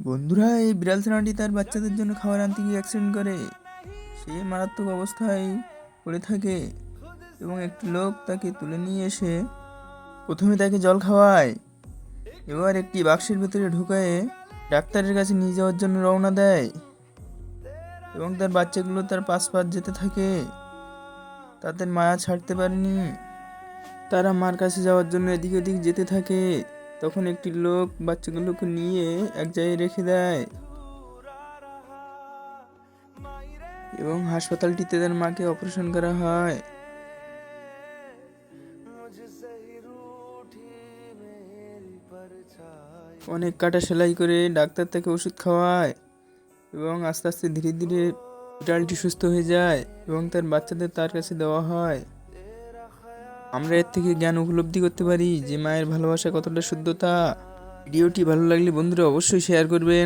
বন্ধুরা, এই বিড়াল ছানাটি তার বাচ্চাদের জন্য খাবার আনতে গিয়ে অ্যাক্সিডেন্ট করে। সে মারাত্মক অবস্থায় পড়ে থাকে এবং একটি লোক তাকে তুলে নিয়ে এসে প্রথমে তাকে জল খাওয়ায়, এবার একটি বাক্সের ভেতরে ঢুকায়ে ডাক্তারের কাছে নিয়ে যাওয়ার জন্য রওনা দেয় এবং তার বাচ্চাগুলো তার পাশ যেতে থাকে। তাদের মায়া ছাড়তে পারেনি, তারা মার কাছে যাওয়ার জন্য এদিক ওদিক যেতে থাকে। তখন একটি লোক বাচ্চাগুলোকে নিয়ে এক জায়গায় রেখে দেয় এবং হাসপাতালটিতে তার মাকে অপারেশন করা হয়। অনেক কাটা সেলাই করে ডাক্তার তাকে ওষুধ খাওয়ায় এবং আস্তে আস্তে ধীরে ধীরে বিড়ালটি সুস্থ হয়ে যায় এবং তার বাচ্চাদের তার কাছে দেওয়া হয়। আমরা এর থেকে জ্ঞান উপলব্ধি করতে পারি যে মায়ের ভালোবাসা কতটা শুদ্ধতা। ভিডিওটি ভালো লাগলে বন্ধুরা অবশ্যই শেয়ার করবেন।